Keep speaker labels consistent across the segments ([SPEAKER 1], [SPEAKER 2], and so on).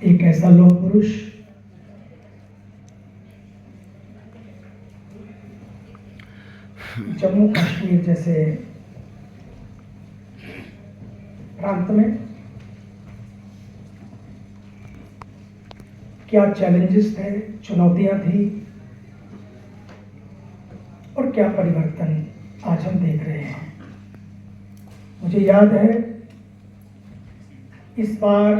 [SPEAKER 1] एक ऐसा लौह पुरुष जम्मू कश्मीर जैसे प्रांत में क्या चैलेंजेस थे, चुनौतियां थी और क्या परिवर्तन आज हम देख रहे हैं। मुझे याद है इस बार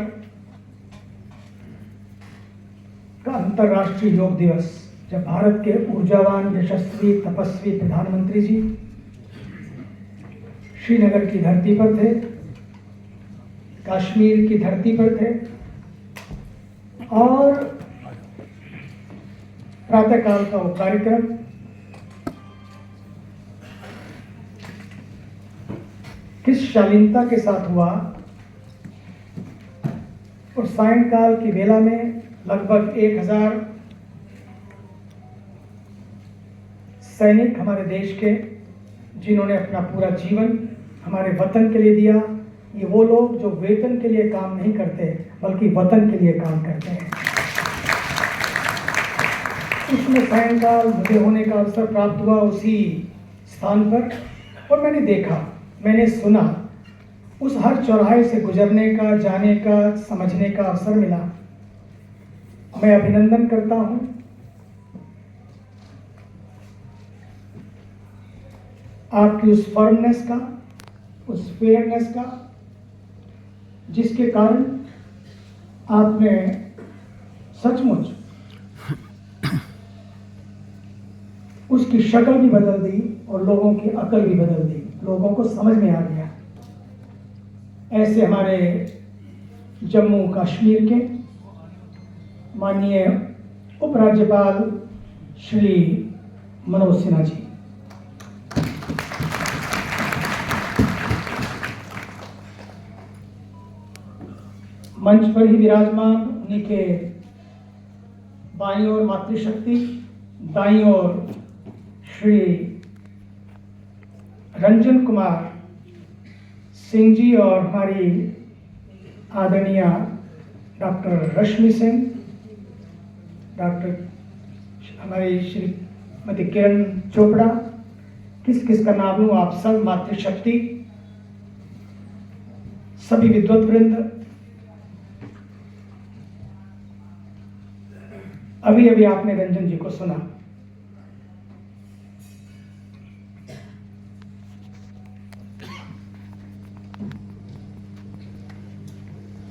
[SPEAKER 1] का अंतर्राष्ट्रीय योग दिवस जब भारत के ऊर्जावान, यशस्वी, तपस्वी प्रधानमंत्री जी श्रीनगर की धरती पर थे, कश्मीर की धरती पर थे और प्रातःकाल का वो कार्यक्रम किस शालीनता के साथ हुआ और सायंकाल की वेला में लगभग 1000 सैनिक हमारे देश के, जिन्होंने अपना पूरा जीवन हमारे वतन के लिए दिया। ये वो लोग जो वेतन के लिए काम नहीं करते बल्कि वतन के लिए काम करते हैं। उसमें सायंकाल मुझे होने का अवसर प्राप्त हुआ उसी स्थान पर और मैंने देखा, मैंने सुना, उस हर चौराहे से गुजरने का, जाने का, समझने का अवसर मिला। मैं अभिनंदन करता हूं आपकी उस फर्मनेस का, उस फेयरनेस का, जिसके कारण आपने सचमुच उसकी शक्ल भी बदल दी और लोगों की अकल भी बदल दी, लोगों को समझ में आ गया। ऐसे हमारे जम्मू कश्मीर के माननीय उपराज्यपाल श्री मनोज सिन्हा जी, मंच पर ही विराजमान, उन्हीं के बाईं ओर मातृशक्ति, दाईं ओर श्री रंजन कुमार सिंह जी और हमारी आदरणीय डॉक्टर रश्मि सिंह, डॉक्टर हमारी श्रीमती किरण चोपड़ा, किस किस का नाम लूं, आप सब मातृशक्ति, सभी विद्वत वृंद, अभी अभी आपने रंजन जी को सुना।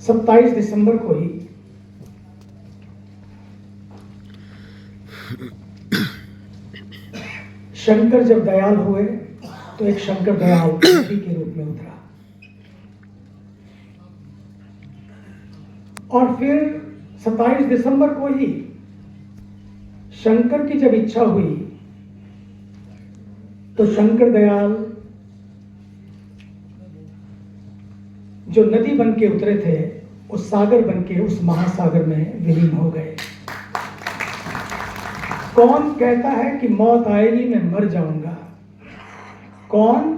[SPEAKER 1] सत्ताईस दिसंबर को ही शंकर जब दयाल हुए तो एक शंकर दयाल नबी के रूप में उतरा और फिर 27 दिसंबर को ही शंकर की जब इच्छा हुई तो शंकर दयाल जो नदी बन के उतरे थे उस सागर बन के उस महासागर में विलीन हो गए। कौन कहता है कि मौत आएगी मैं मर जाऊंगा? कौन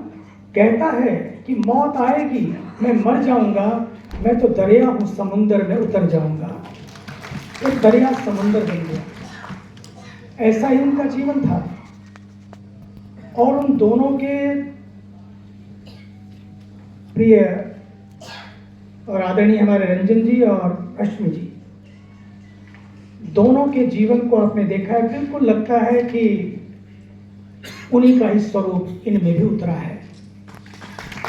[SPEAKER 1] कहता है कि मौत आएगी मैं मर जाऊंगा? मैं तो दरिया हूं, समुंदर में उतर जाऊंगा। एक दरिया समुंदर बन गया। ऐसा ही उनका जीवन था और उन दोनों के प्रिय और आदरणीय हमारे रंजन जी और रश्मि जी, दोनों के जीवन को आपने देखा है। बिल्कुल लगता है कि उन्हीं का ही स्वरूप इनमें भी उतरा है।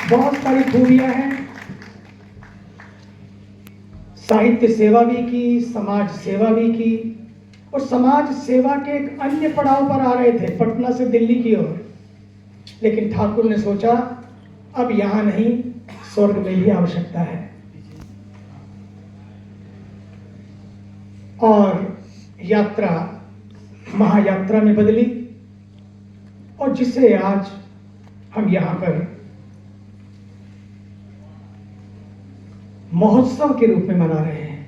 [SPEAKER 1] बहुत सारी खूबियां हैं, साहित्य सेवा भी की, समाज सेवा भी की और समाज सेवा के एक अन्य पड़ाव पर आ रहे थे, पटना से दिल्ली की ओर। लेकिन ठाकुर ने सोचा अब यहां नहीं, स्वर्ग में भी आवश्यकता है और यात्रा महायात्रा में बदली और जिसे आज हम यहां पर महोत्सव के रूप में मना रहे हैं।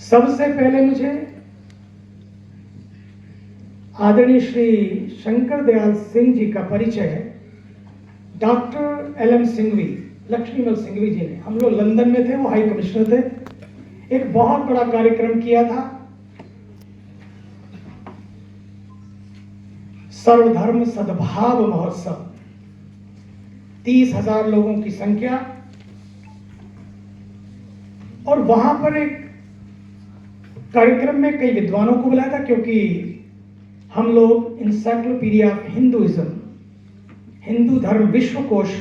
[SPEAKER 1] सबसे पहले मुझे आदरणीय श्री शंकर दयाल सिंह जी का परिचय डॉक्टर LM सिंघवी लक्ष्मीमल सिंघवी जी ने, हम लोग लंदन में थे, वो हाई कमिश्नर थे, एक बहुत बड़ा कार्यक्रम किया था, सर्वधर्म सद्भाव महोत्सव, 30,000 लोगों की संख्या, और वहां पर एक कार्यक्रम में कई विद्वानों को बुलाया था, क्योंकि हम लोग इंसाइक्लोपीडिया ऑफ हिंदुइज्म, हिंदू धर्म विश्वकोश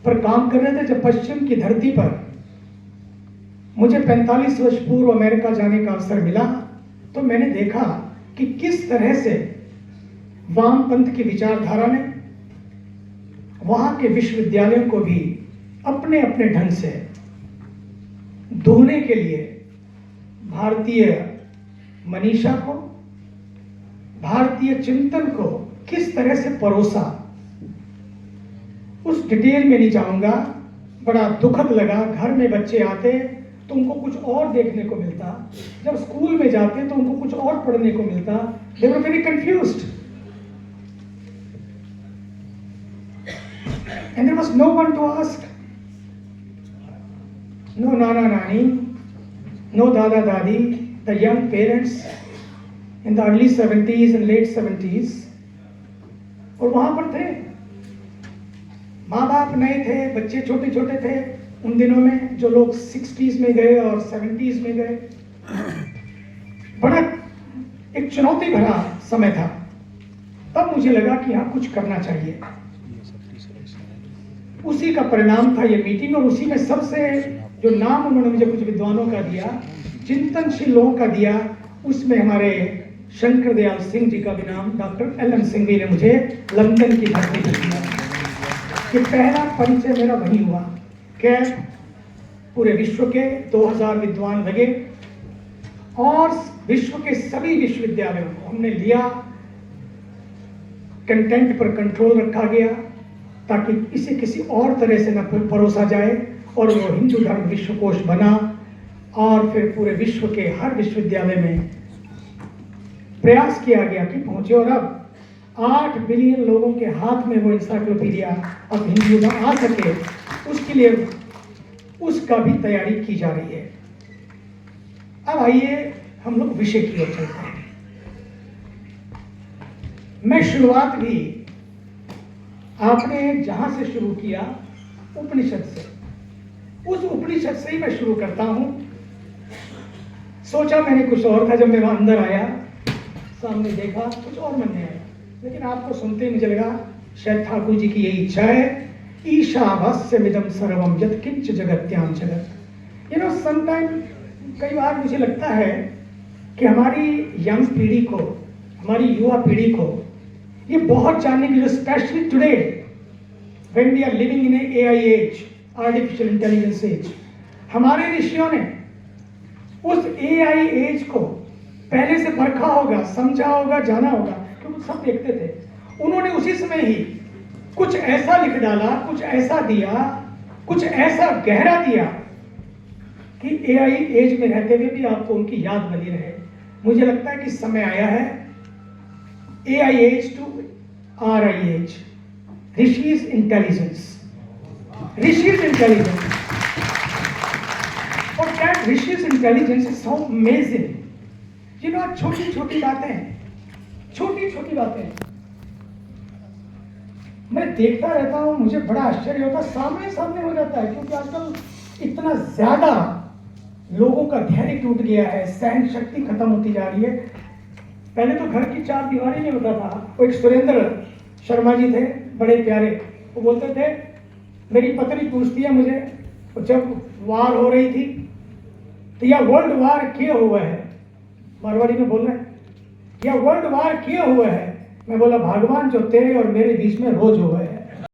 [SPEAKER 1] पर काम कर रहे थे। जब पश्चिम की धरती पर मुझे 45 वर्ष पूर्व अमेरिका जाने का अवसर मिला, तो मैंने देखा कि किस तरह से वामपंथ की विचारधारा ने वहां के विश्वविद्यालयों को भी अपने अपने ढंग से धोने के लिए भारतीय मनीषा को, भारतीय चिंतन को किस तरह से परोसा, उस डिटेल में नहीं जाऊंगा। बड़ा दुखद लगा, घर में बच्चे आते तो उनको कुछ और देखने को मिलता, जब स्कूल में जाते तो उनको कुछ और पढ़ने को मिलता। They were very confused and there was no one to ask, no नाना नानी, नो दादा दादी, the young parents in the early 70s and late 70s, और वहां पर थे, माँ बाप नए थे, बच्चे छोटे छोटे थे उन दिनों में, जो लोग 60s में गए और 70s में गए। बड़ा एक चुनौती भरा समय था। तब मुझे लगा कि हाँ कुछ करना चाहिए। उसी का परिणाम था ये मीटिंग, और उसी में सबसे जो नाम उन्होंने मुझे कुछ विद्वानों का दिया, चिंतनशील लोगों का दिया, उसमें हमारे शंकर दयाल सिंह जी का भी नाम, डॉक्टर एल.एम. सिंघवी ने मुझे लंदन की धरती पर दिया, कि पहला परिचय मेरा वही हुआ। कैब पूरे विश्व के 2000 विद्वान लगे और विश्व के सभी विश्वविद्यालयों को हमने लिया, कंटेंट पर कंट्रोल रखा गया ताकि इसे किसी और तरह से न परोसा जाए, और वो हिंदू धर्म विश्वकोश बना। और फिर पूरे विश्व के हर विश्वविद्यालय में प्रयास किया गया कि पहुंचे, और अब 8 बिलियन लोगों के हाथ में वो इंसाइक्लोपीडिया ऑफ हिंदुइज्म आ सके, उसके लिए उसका भी तैयारी की जा रही है। अब आइए हम लोग विषय की ओर चलते हैं। मैं शुरुआत भी आपने जहां से शुरू किया, उपनिषद से, उस उपनिषद से ही मैं शुरू करता हूं। सोचा मैंने कुछ और था, जब मैं वहां अंदर आया, सामने देखा, कुछ और मन में आया, लेकिन आपको सुनते ही मुझे लगा शायद ठाकुर जी की यही इच्छा है, ईशावास्यमिदं सर्वम यत्किंच जगत्याम जगत। यू नो, समटाइम, कई बार मुझे लगता है कि हमारी यंग पीढ़ी को, हमारी युवा पीढ़ी को ये बहुत जानने की, specially today when we are living in AI age, artificial intelligence age. हमारे ऋषियों ने उस AI एज को पहले से परखा होगा, समझा होगा, जाना होगा, क्योंकि सब देखते थे। उन्होंने उसी समय ही कुछ ऐसा लिख डाला, कुछ ऐसा दिया, कुछ ऐसा गहरा दिया कि AI एज में रहते हुए भी आपको उनकी याद बनी रहे। मुझे लगता है कि समय आया है AI age to RI age, rishi's intelligence, rishi's intelligence. और that rishi's intelligence is so amazing. You know, छोटी छोटी बातें, छोटी छोटी बातें मैं देखता रहता हूं, मुझे बड़ा आश्चर्य होता, सामने सामने हो जाता है, क्योंकि आजकल इतना ज्यादा लोगों का धैर्य टूट गया है, सहन शक्ति खत्म होती जा रही है। पहले तो घर की 4 दीवारी में होता था। वो एक सुरेंद्र शर्मा जी थे, बड़े प्यारे, वो बोलते थे, मेरी पत्नी पूछती है मुझे, जब वार हो रही थी तो यह वर्ल्ड वार क्यों हुआ है, मारवाड़ी में बोल रहे हैं, यह वर्ल्ड वार क्यों हुआ है। मैं बोला, भगवान जो तेरे और मेरे बीच में रोज हुआ है।